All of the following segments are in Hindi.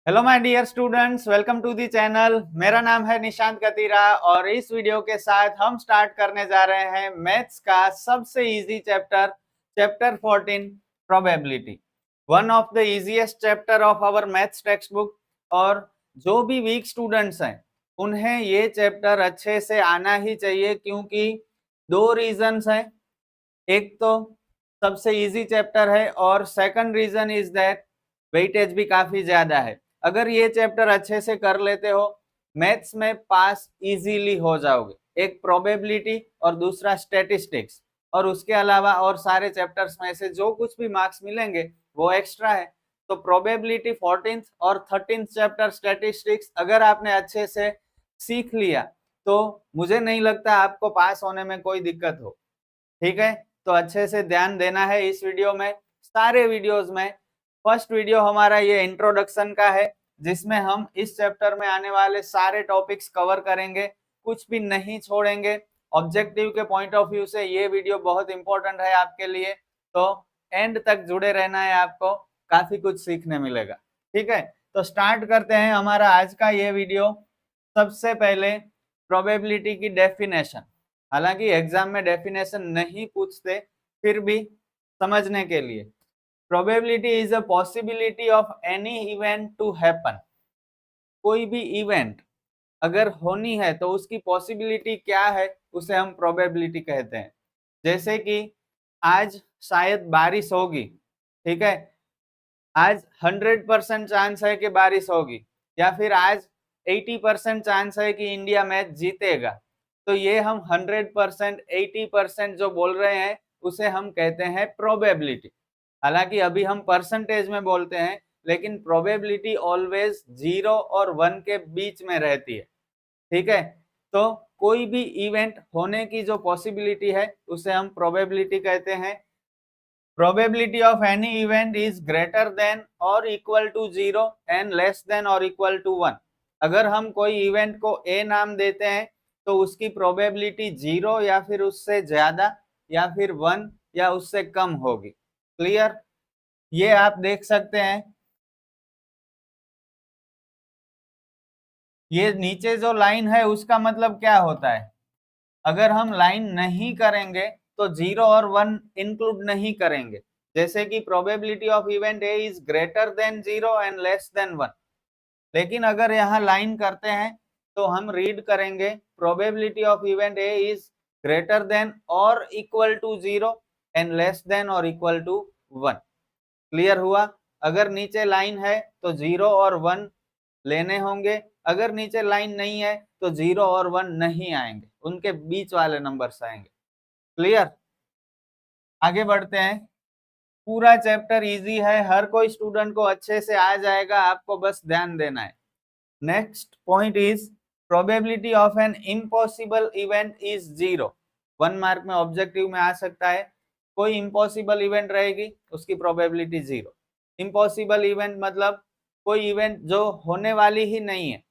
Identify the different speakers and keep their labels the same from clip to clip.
Speaker 1: Hello my dear students, welcome to the channel. मेरा नाम है निशांत कतीरा और इस वीडियो के साथ हम स्टार्ट करने जा रहे हैं मैथ्स का सबसे easy chapter, chapter 14 probability, one of the easiest chapter of our maths text book. और जो भी वीक स्टूडेंट्स हैं उन्हें ये चैप्टर अच्छे से आना ही चाहिए, क्योंकि दो रीजंस हैं। एक तो सबसे इजी चैप्टर है और second reason is that weightage भी काफी ज्यादा है। अगर ये चैप्टर अच्छे से कर लेते हो, मैथ्स में पास इजीली हो जाओगे। एक प्रोबेबिलिटी और दूसरा स्टैटिस्टिक्स, और उसके अलावा और सारे चैप्टर्स में से जो कुछ भी मार्क्स मिलेंगे वो एक्स्ट्रा है। तो प्रोबेबिलिटी 14th और 13th चैप्टर स्टैटिस्टिक्स अगर आपने अच्छे से सीख लिया तो मुझे नहीं लगता आपको पास होने में कोई दिक्कत हो। ठीक है, तो अच्छे से ध्यान देना है इस वीडियो में। सारे वीडियोस में फर्स्ट वीडियो हमारा ये इंट्रोडक्शन का है, जिसमें हम इस चैप्टर में आने वाले सारे टॉपिक्स कवर करेंगे, कुछ भी नहीं छोड़ेंगे। ऑब्जेक्टिव के पॉइंट ऑफ व्यू से ये वीडियो बहुत इंपॉर्टेंट है आपके लिए, तो एंड तक जुड़े रहना है, आपको काफी कुछ सीखने मिलेगा। ठीक है, तो स्टार्ट करते हैं हमारा आज का ये वीडियो। सबसे पहले प्रोबेबिलिटी की डेफिनेशन। हालांकि एग्जाम में डेफिनेशन नहीं पूछते, फिर भी समझने के लिए, probability is a possibility of any event to happen. कोई भी इवेंट अगर होनी है तो उसकी पॉसिबिलिटी क्या है, उसे हम प्रोबेबिलिटी कहते हैं। जैसे कि आज शायद बारिश होगी, ठीक है, आज 100% चांस है कि बारिश होगी, या फिर आज 80% चांस है कि इंडिया मैच जीतेगा। तो ये हम 100%, 80% जो बोल रहे हैं उसे हम कहते हैं प्रोबेबिलिटी। हालांकि अभी हम परसेंटेज में बोलते हैं, लेकिन प्रोबेबिलिटी ऑलवेज 0 और 1 के बीच में रहती है। ठीक है, तो कोई भी इवेंट होने की जो पॉसिबिलिटी है उसे हम प्रोबेबिलिटी कहते हैं। Probability of any event is greater than or equal to 0 and less than or equal to 1। अगर हम कोई इवेंट को A नाम देते हैं तो उसकी प्रोबेबिलिटी 0 या फिर उससे ज्यादा या फिर 1 या उससे कम होगी। क्लियर? ये आप देख सकते हैं, ये नीचे जो लाइन है उसका मतलब क्या होता है। अगर हम लाइन नहीं करेंगे तो 0 और 1 इंक्लूड नहीं करेंगे। जैसे कि probability of event A is greater then 0 and less then 1। लेकिन अगर यहाँ लाइन करते हैं तो हम रीड करेंगे probability of event A is greater than और equal to 0 and less than और इक्वल टू 1। क्लियर हुआ? अगर नीचे लाइन है तो 0 और 1 लेने होंगे, अगर नीचे लाइन नहीं है तो 0 और 1 नहीं आएंगे, उनके बीच वाले नंबर्स आएंगे। क्लियर? आगे बढ़ते हैं। पूरा चैप्टर इजी है, हर कोई स्टूडेंट को अच्छे से आ जाएगा, आपको बस ध्यान देना है। Next point is probability of an impossible event is 0। 1 mark में ऑब्जेक्टिव में आ सकता है। कोई इम्पॉसिबल इवेंट रहेगी उसकी प्रोबेबिलिटी 0। इम्पॉसिबल इवेंट मतलब कोई इवेंट जो होने वाली ही नहीं है।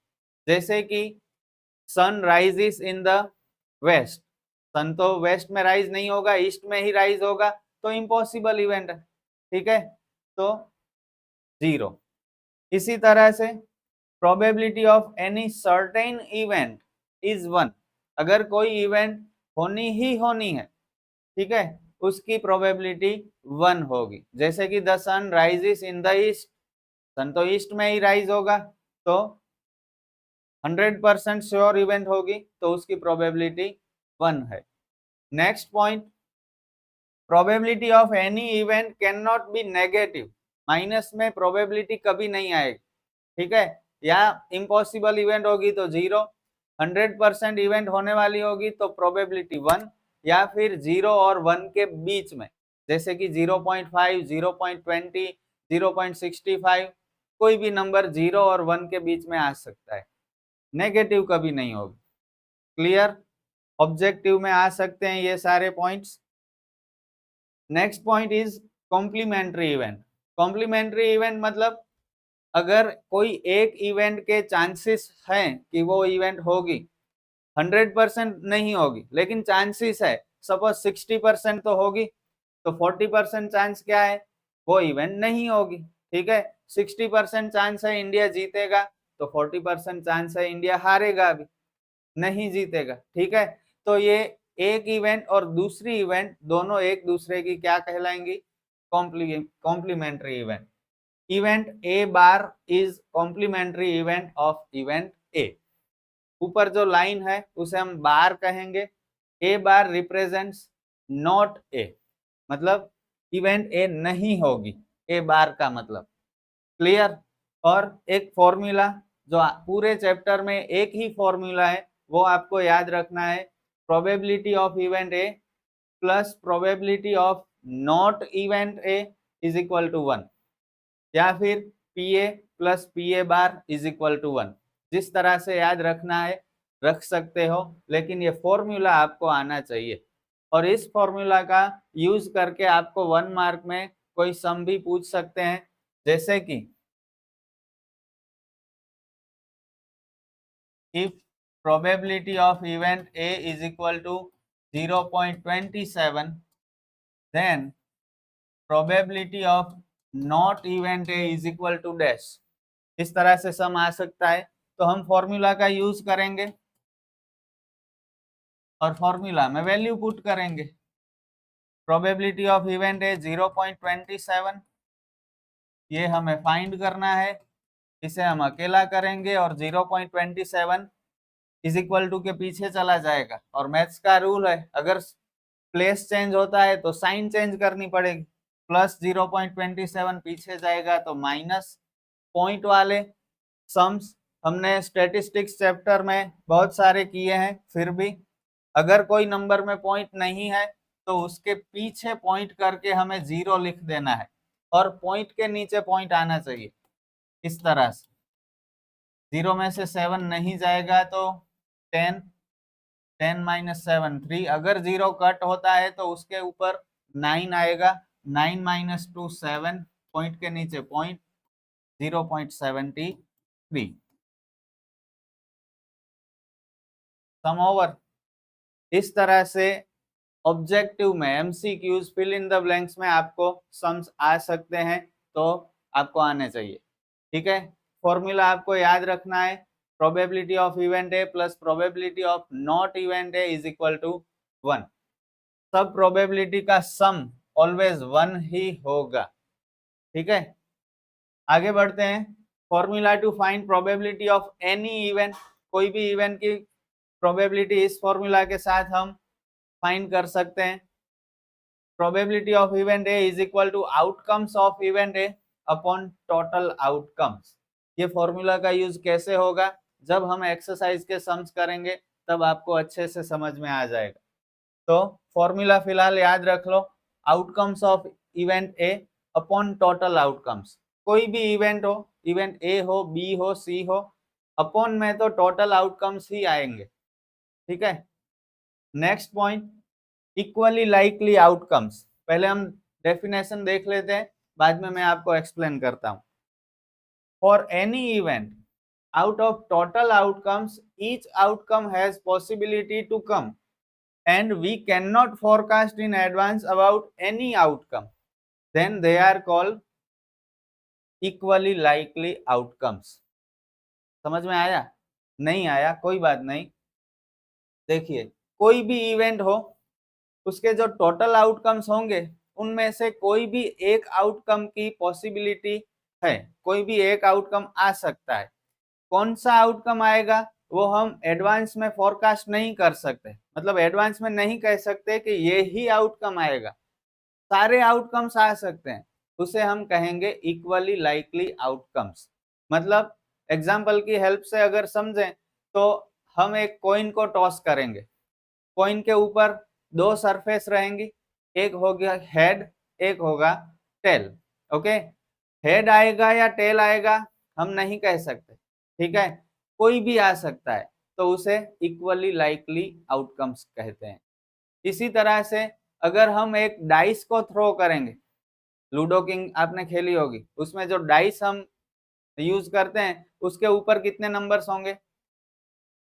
Speaker 1: जैसे कि sun rises in the west, sun तो वेस्ट में राइज नहीं होगा, ईस्ट में ही राइज होगा, तो इम्पॉसिबल इवेंट है। ठीक है, तो 0। इसी तरह से probability of any certain event is 1। अगर कोई इवेंट होनी ही होनी है, ठीक है, उसकी प्रोबेबिलिटी 1 होगी। जैसे कि the sun rises in the east, sun तो ईस्ट में ही राइज होगा, तो 100% श्योर इवेंट होगी, तो उसकी प्रोबेबिलिटी 1 है। Next point, probability of any event can not be negative. Minus में प्रोबेबिलिटी कभी नहीं आएगी। ठीक है, या इम्पॉसिबल इवेंट होगी तो 0, 100% इवेंट होने वाली होगी तो प्रोबेबिलिटी 1, या फिर 0 और 1 के बीच में, जैसे कि 0.5, 0.20, 0.65, कोई भी नंबर 0 और 1 के बीच में आ सकता है, नेगेटिव कभी नहीं होगी। क्लियर? ऑब्जेक्टिव में आ सकते हैं ये सारे points. Next point is complementary event. Complementary event मतलब अगर कोई एक इवेंट के चांसेस हैं कि वो इवेंट होगी, 100% नहीं होगी लेकिन चांसेस है, सपोज 60% तो होगी, तो 40% चांस क्या है, वो इवेंट नहीं होगी। ठीक है, 60% चांस है इंडिया जीतेगा, तो 40% चांस है इंडिया हारेगा, अभी नहीं जीतेगा। ठीक है, तो ये एक इवेंट और दूसरी इवेंट दोनों एक दूसरे की क्या कहलाएंगी? Complementary event. Event A bar is complementary event of event A. ऊपर जो लाइन है उसे हम बार कहेंगे। ए बार रिप्रेजेंट्स नॉट ए, मतलब इवेंट ए नहीं होगी, ए बार का मतलब। क्लियर? और एक फॉर्मूला जो पूरे चैप्टर में एक ही फॉर्मूला है, वो आपको याद रखना है। Probability of event A plus probability of not event A is equal to 1, या फिर P A plus P A bar is equal to 1। जिस तरह से याद रखना है रख सकते हो, लेकिन ये फॉर्मूला आपको आना चाहिए। और इस फॉर्मूला का यूज करके आपको 1 मार्क में कोई सम भी पूछ सकते हैं, जैसे कि if probability of event A is equal to 0.27, then probability of not event A is equal to dash। इस तरह से सम आ सकता है, तो हम फॉर्मूला का यूज करेंगे और फॉर्मूला में वैल्यू पुट करेंगे। प्रोबेबिलिटी ऑफ इवेंट ए 0.27, ये हमें फाइंड करना है, इसे हम अकेला करेंगे और 0.27 इज इक्वल टू के पीछे चला जाएगा। और मैथ्स का रूल है, अगर प्लेस चेंज होता है तो साइन चेंज करनी पड़ेगी। प्लस 0.27 पीछे जाएगा तो माइनस। पॉइंट वाले सम्स हमने स्टैटिस्टिक्स चैप्टर में बहुत सारे किए हैं, फिर भी अगर कोई नंबर में पॉइंट नहीं है तो उसके पीछे पॉइंट करके हमें 0 लिख देना है, और पॉइंट के नीचे पॉइंट आना चाहिए इस तरह से। 0 में से 7 नहीं जाएगा तो 10, 10 माइनस 7 3। अगर 0 कट होता है तो उसके ऊपर 9 आएगा, 9 माइनस 2 7, पॉइंट के नीचे पॉइंट, 0.73। सम ओवर। इस तरह से ऑब्जेक्टिव में MCQs fill in the blanks में आपको सम्स आ सकते हैं, तो आपको आने चाहिए। ठीक है, फॉर्मूला आपको याद रखना है। Probability of event A plus probability of not event A is equal to 1। सब प्रोबेबिलिटी का सम ऑलवेज 1 ही होगा। ठीक है, आगे बढ़ते हैं। Formula to find probability of any event. कोई भी इवेंट की प्रोबेबिलिटी इस फॉर्मूला के साथ हम फाइंड कर सकते हैं। Probability of event A is equal to outcomes of event A upon total outcomes. ये फॉर्मूला का यूज कैसे होगा? जब हम एक्सरसाइज के सम्स करेंगे तब आपको अच्छे से समझ में आ जाएगा। तो फॉर्मूला फिलहाल याद रख लो, outcomes of event A upon total outcomes. कोई भी इवेंट हो, इवेंट ए हो, बी हो, सी हो, अपॉन में तो टोटल आउटकम्स ही आएंगे। ठीक है, next point, equally likely outcomes. पहले हम डेफिनेशन देख लेते हैं, बाद में मैं आपको एक्सप्लेन करता हूं। For any event out of total outcomes, each outcome has possibility to come and we cannot forecast in advance about any outcome, then they are called equally likely outcomes। समझ में आया? नहीं आया कोई बात नहीं। देखिए, कोई भी इवेंट हो, उसके जो टोटल आउटकम्स होंगे उनमें से कोई भी एक आउटकम की पॉसिबिलिटी है, कोई भी एक आउटकम आ सकता है। कौन सा आउटकम आएगा वो हम एडवांस में फोरकास्ट नहीं कर सकते, मतलब एडवांस में नहीं कह सकते कि ये ही आउटकम आएगा। सारे आउटकम्स आ सकते हैं, उसे हम कहेंगे इक्वली लाइकली आउटकम्स। मतलब एग्जाम्पल की हेल्प से अगर समझें तो हम एक कॉइन को टॉस करेंगे, कॉइन के ऊपर 2 सरफेस रहेंगी, एक होगा हेड, एक होगा टेल। ओके, हेड आएगा या टेल आएगा हम नहीं कह सकते। ठीक है, कोई भी आ सकता है, तो उसे इक्वली लाइकली आउटकम्स कहते हैं। इसी तरह से अगर हम एक डाइस को थ्रो करेंगे, लूडो किंग आपने खेली होगी, उसमें जो डाइस हम यूज करते हैं उसके ऊपर कितने नंबर्स होंगे?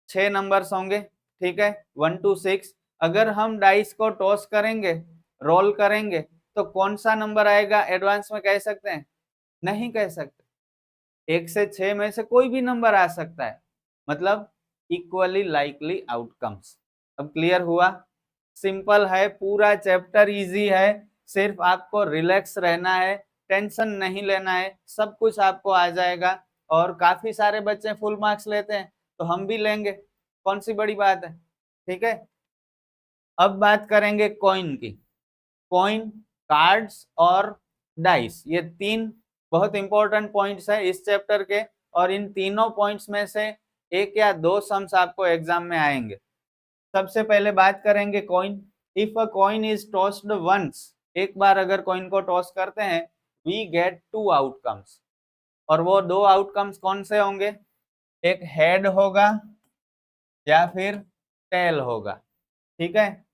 Speaker 1: 6 नंबर्स होंगे। ठीक है, 1 to 6। अगर हम डाइस को टॉस करेंगे, रोल करेंगे, तो कौन सा नंबर आएगा एडवांस में कह सकते हैं? नहीं कह सकते। 1 से 6 में से कोई भी नंबर आ सकता है, मतलब इक्वली लाइकली आउटकम्स। अब क्लियर हुआ? सिंपल है, पूरा चैप्टर इजी है, सिर्फ आपको रिलैक्स रहना है, टेंशन नहीं लेना है, सब कुछ आपको आ जाएगा। और काफी सारे बच्चे फुल मार्क्स लेते हैं, तो हम भी लेंगे, कौन सी बड़ी बात है। ठीक है, अब बात करेंगे कॉइन की। कॉइन, कार्ड्स और डाइस, ये तीन बहुत इंपॉर्टेंट पॉइंट्स है इस चैप्टर के, और इन तीनों पॉइंट्स में से एक या दो सम्स आपको एग्जाम में आएंगे। सबसे पहले बात करेंगे coin. If a coin is tossed once, एक बार अगर कॉइन को टॉस करते हैं, वी गेट टू आउटकम्स, और वो दो आउटकम्स कौन से होंगे? एक हेड होगा या फिर टेल होगा। ठीक है,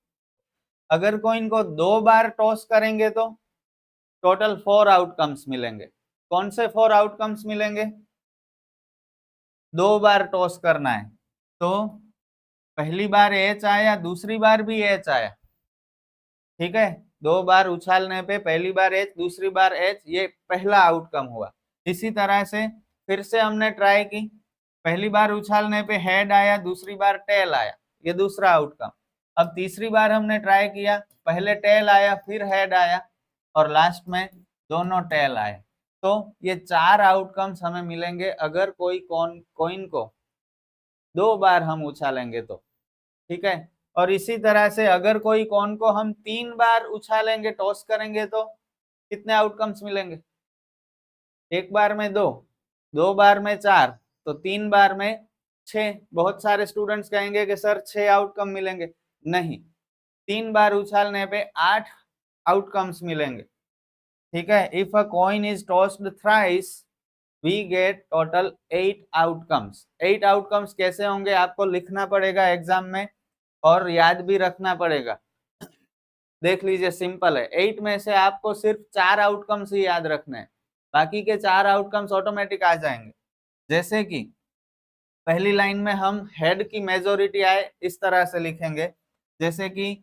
Speaker 1: अगर कॉइन को दो बार टॉस करेंगे तो टोटल 4 आउटकम्स मिलेंगे। कौन से 4 आउटकम्स मिलेंगे? दो बार टॉस करना है तो पहली बार एच आया, दूसरी बार भी एच आया। ठीक है, दो बार उछालने पे पहली बार एच, दूसरी बार एच, ये पहला आउटकम हुआ। इसी तरह से फिर से हमने ट्राई की, पहली बार उछालने पे हेड आया, दूसरी बार टेल आया, ये दूसरा आउटकम। अब तीसरी बार हमने ट्राई किया, पहले टेल आया फिर हेड आया, और लास्ट में दोनों टेल आए। तो ये 4 आउटकम्स हमें मिलेंगे अगर कोई कॉइन को दो बार हम उछालेंगे तो। ठीक है, और इसी तरह से अगर कोई कॉइन को हम 3 बार उछालेंगे, टॉस करेंगे, तो कितने आउटकम्स मिलेंगे? एक बार में दो बार में 4, तो 3 बार में 6। बहुत सारे स्टूडेंट्स कहेंगे कि सर 6 आउटकम मिलेंगे, नहीं, 3 बार उछालने पे 8 आउटकम्स मिलेंगे। ठीक है, if a coin is tossed thrice we get total 8 outcomes. 8 outcomes कैसे होंगे आपको लिखना पड़ेगा एग्जाम में, और याद भी रखना पड़ेगा। देख लीजिए, सिंपल है, 8 में से आपको सिर्फ 4 आउटकम्स ही याद रखने हैं, बाकी के 4 आउटकम्स ऑटोमेटिक आ जाएंगे। जैसे कि पहली लाइन में हम हेड की मेजोरिटी आए इस तरह से लिखेंगे, जैसे कि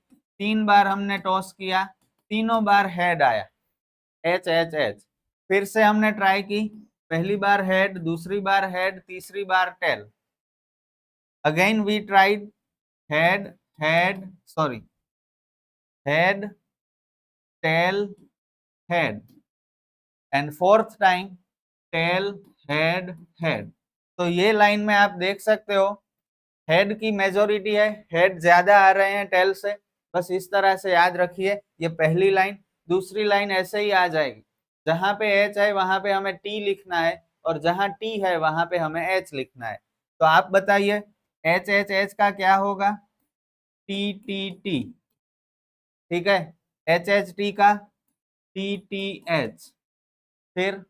Speaker 1: 3 बार हमने टॉस किया, तीनों बार हेड आया, एच एच एच। फिर से हमने ट्राई की, पहली बार हेड, दूसरी बार हेड, तीसरी बार tail. Again we tried head head sorry head tail head, and fourth time tail head head. तो ये लाइन में आप देख सकते हो, हेड की मेजोरिटी है, हेड ज्यादा आ रहे हैं टेल से, बस इस तरह से याद रखिए। ये पहली लाइन, दूसरी लाइन ऐसे ही आ जाएगी, जहां पे एच है वहां पे हमें टी लिखना है, और जहां टी है वहां पे हमें एच लिखना है। तो आप बताइए, एच एच एच का क्या होगा? T T T. ठीक है, एच एच टी का टी टी एच, फिर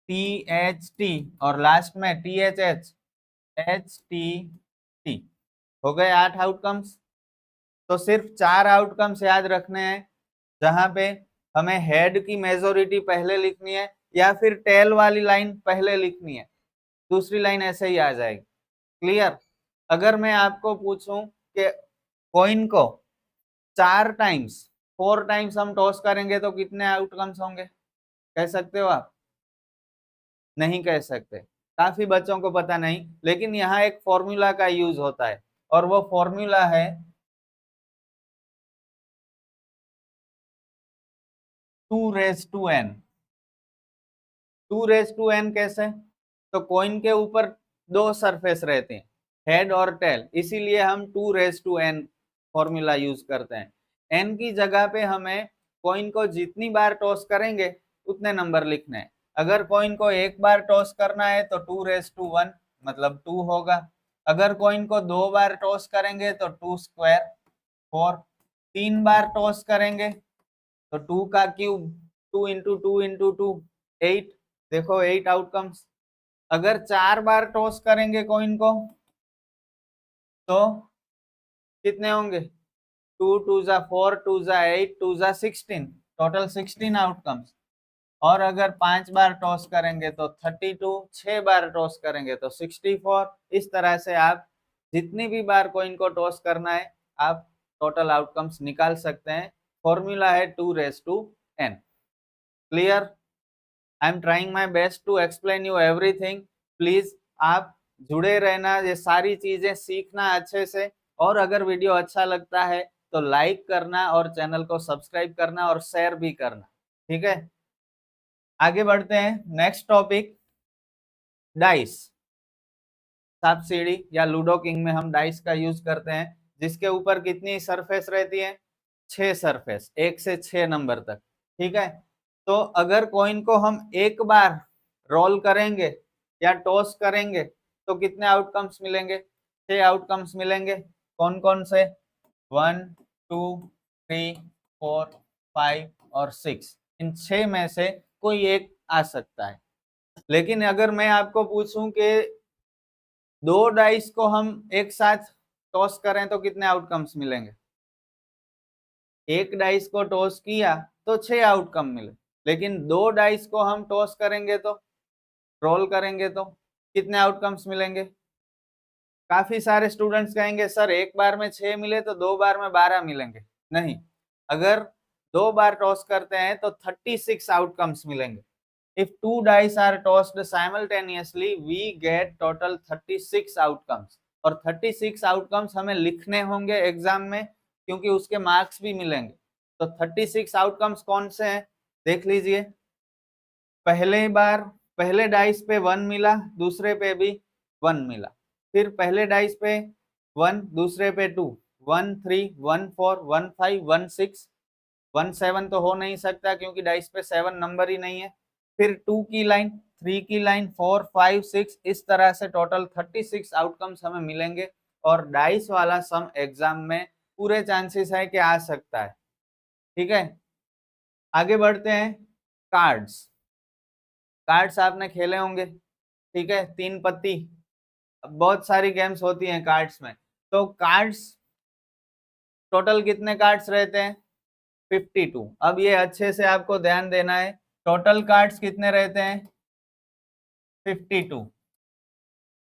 Speaker 1: टी एच टी, और लास्ट में T H H, H T T. हो गए 8 आउटकम्स। तो सिर्फ 4 आउटकम्स याद रखने हैं, जहां पे हमें हेड की मेजोरिटी पहले लिखनी है, या फिर टेल वाली लाइन पहले लिखनी है, दूसरी लाइन ऐसे ही आ जाएगी। क्लियर? अगर मैं आपको पूछूं कि कॉइन को 4 टाइम्स हम टॉस करेंगे तो कितने आउटकम्स होंगे, कह सकते हो आप? नहीं कह सकते, काफी बच्चों को पता नहीं, लेकिन यहाँ एक फॉर्मूला का यूज होता है, और वो फॉर्मूला है 2n। 2n कैसे? तो कॉइन के ऊपर दो सरफेस रहते हैं, हेड और टेल, इसीलिए हम 2n फॉर्मूला यूज करते हैं। n की जगह पे हमें कॉइन को जितनी बार टॉस करेंगे उतने नंबर लिखने हैं। अगर कॉइन को एक बार टॉस करना है तो 2 मतलब 2 होगा। अगर कॉइन को दो बार टॉस करेंगे तो 2 स्क्वायर 4। 3 बार टॉस करेंगे तो 2 का क्यूब, 2 × 2 × 2 8। देखो 8 आउटकम्स। अगर 4 बार टॉस करेंगे कॉइन को तो कितने होंगे? 2 × 2 = 4, 2 × 8, 2 × 16, टोटल 16 आउटकम्स। और अगर 5 बार टॉस करेंगे तो 32, 6 बार टॉस करेंगे तो 64। इस तरह से आप जितनी भी बार कॉइन को टॉस करना है आप टोटल आउटकम्स निकाल सकते हैं। फॉर्मूला है 2n। Clear? I am trying my best to explain you everything. Please आप जुड़े रहना, ये सारी चीजें सीखना अच्छे से। और अगर वीडियो अच्छा लगता है तो लाइक करना और चैनल को सब्सक्राइब करना और शेयर भी करना, ठीक है। आगे बढ़ते हैं, नेक्स्ट टॉपिक, डाइस। सांप सीढ़ी या लूडो किंग में हम डाइस का यूज करते हैं, जिसके ऊपर कितनी सरफेस रहती है, 6 सरफेस, 1 से 6 नंबर तक, ठीक है। तो अगर कॉइन को हम एक बार रोल करेंगे या टॉस करेंगे तो कितने आउटकम्स मिलेंगे, 6 आउटकम्स मिलेंगे। कौन कौन से, 1 2 3 4 5 और 6, इन 6 में से कोई एक आ सकता है। लेकिन अगर मैं आपको पूछूं कि 2 डाइस को हम एक साथ टॉस करें तो कितने आउटकम्स मिलेंगे, एक डाइस को टॉस किया तो 6 आउटकम मिले, लेकिन 2 डाइस को हम टॉस करेंगे तो, रोल करेंगे तो कितने आउटकम्स मिलेंगे। काफी सारे स्टूडेंट्स कहेंगे सर एक बार में 6 मिले तो 2 बार में 12 मिलेंगे। नहीं, अगर 2 बार टॉस करते हैं तो 36 आउटकम्स मिलेंगे। If 2 dice are tossed simultaneously, we get total 36 outcomes। और 36 आउटकम्स हमें लिखने होंगे एग्जाम में, क्योंकि उसके मार्क्स भी मिलेंगे। तो 36 आउटकम्स कौन से हैं, देख लीजिए। पहले डाइस पे 1 मिला, दूसरे पे भी 1 मिला। फिर पहले डाइस पे 1, दूसरे पे 2, 1 3 1 4 1 5 1 6 1 7 तो हो नहीं सकता क्योंकि डाइस पे 7 नंबर ही नहीं है। फिर 2 की लाइन, 3 की लाइन, 4 5 6, इस तरह से टोटल 36 आउटकम्स हमें मिलेंगे। और डाइस वाला सम एग्जाम में पूरे चांसेस है कि आ सकता है, ठीक है। आगे बढ़ते हैं, कार्ड्स। कार्ड्स आपने खेले होंगे, ठीक है, 3 पत्ती, बहुत सारी गेम्स होती हैं कार्ड्स में। तो कार्ड्स, टोटल कितने कार्ड्स रहते हैं, 52। अब ये अच्छे से आपको ध्यान देना है, टोटल कार्ड्स कितने रहते हैं, 52।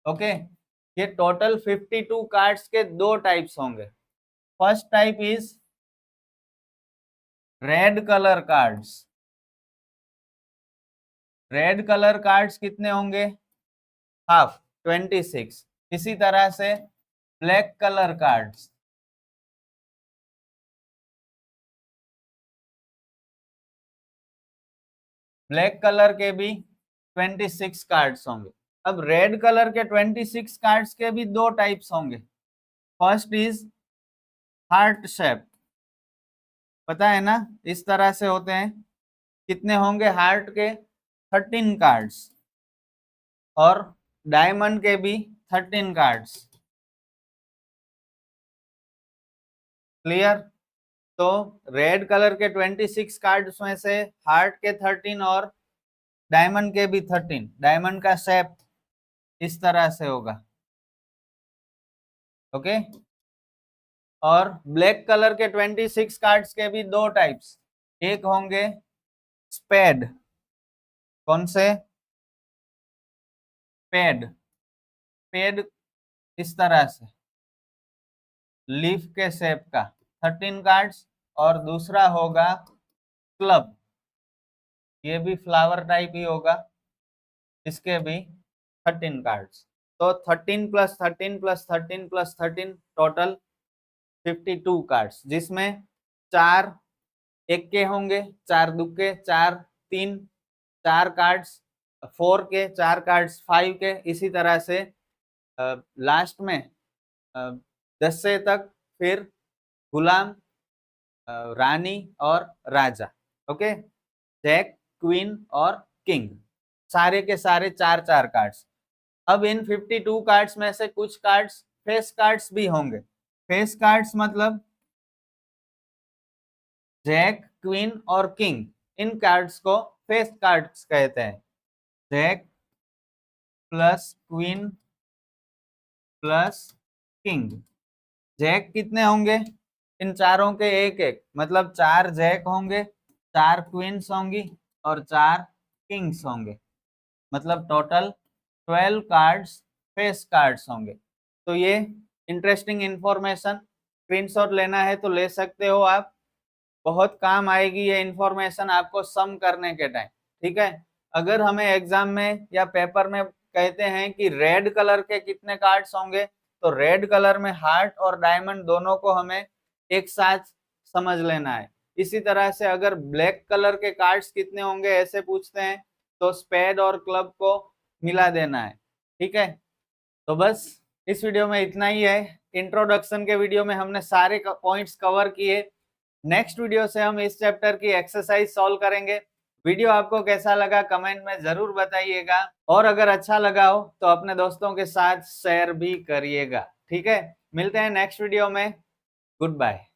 Speaker 1: ओके, ये टोटल 52 कार्ड्स के 2 टाइप्स होंगे। First type is red colour cards. Red colour cards कितने होंगे, हाफ, 26। इसी तरह से black colour cards, black colour के भी 26 कार्ड्स होंगे। अब रेड कलर के 26 कार्ड्स के भी 2 टाइप्स होंगे। फर्स्ट इज हार्ट शेप, पता है ना, इस तरह से होते हैं। कितने होंगे हार्ट के, 13 कार्ड्स। और डायमंड के भी 13 कार्ड्स। क्लियर। तो रेड कलर के 26 कार्ड्स में से हार्ट के 13 और डायमंड के भी 13। डायमंड का शेप इस तरह से होगा, ओके। और ब्लैक कलर के 26 कार्ड्स के भी 2 टाइप्स, एक होंगे स्पेड। कौन से, पेड, पेड इस तरह से लीफ के शेप का 13 कार्ड्स। और दूसरा होगा क्लब, ये भी फ्लावर टाइप ही होगा, इसके भी 13 कार्ड्स। तो 13 plus 13 plus 13 plus 13 total 52 cards, जिसमें 4 एक्के होंगे, 4 दुक्के, 4 3, 4 कार्ड्स 4 के, 4 कार्ड्स 5 के। इसी तरह से लास्ट में 10 से तक, फिर गुलाम, रानी और राजा, ओके, जैक, क्वीन और किंग, सारे के सारे 4-4 कार्ड्स। अब इन 52 कार्ड्स में से कुछ कार्ड्स फेस कार्ड्स भी होंगे। फेस कार्ड्स मतलब जैक, क्वीन और किंग, इन कार्ड्स को फेस कार्ड्स कहते हैं। Jack plus queen plus king. Jack कितने होंगे, इन चारों के एक एक, मतलब 4 जैक होंगे, 4 क्वींस होंगी और 4 किंग्स होंगे, मतलब टोटल 12 कार्ड्स फेस कार्ड्स होंगे। तो ये इंटरेस्टिंग इंफॉर्मेशन, स्क्रीनशॉट लेना है तो ले सकते हो आप, बहुत काम आएगी ये इंफॉर्मेशन आपको सम करने के टाइम, ठीक है। अगर हमें एग्जाम में या पेपर में कहते हैं कि रेड कलर के कितने कार्ड्स होंगे, तो रेड कलर में हार्ट और डायमंड दोनों को हमें एक साथ समझ लेना है। इसी तरह से अगर ब्लैक कलर के कार्ड्स कितने होंगे ऐसे पूछते हैं, तो स्पेड और क्लब को मिला देना है। ठीक है, तो बस इस वीडियो में इतना ही है। इंट्रोडक्शन के वीडियो में हमने सारे पॉइंट्स कवर किए। नेक्स्ट वीडियो से हम इस चैप्टर की एक्सरसाइज सॉल्व करेंगे। वीडियो आपको कैसा लगा कमेंट में जरूर बताइएगा, और अगर अच्छा लगा हो तो अपने दोस्तों के साथ शेयर भी करिएगा। ठीक है, मिलते हैं नेक्स्ट वीडियो में। Good bye.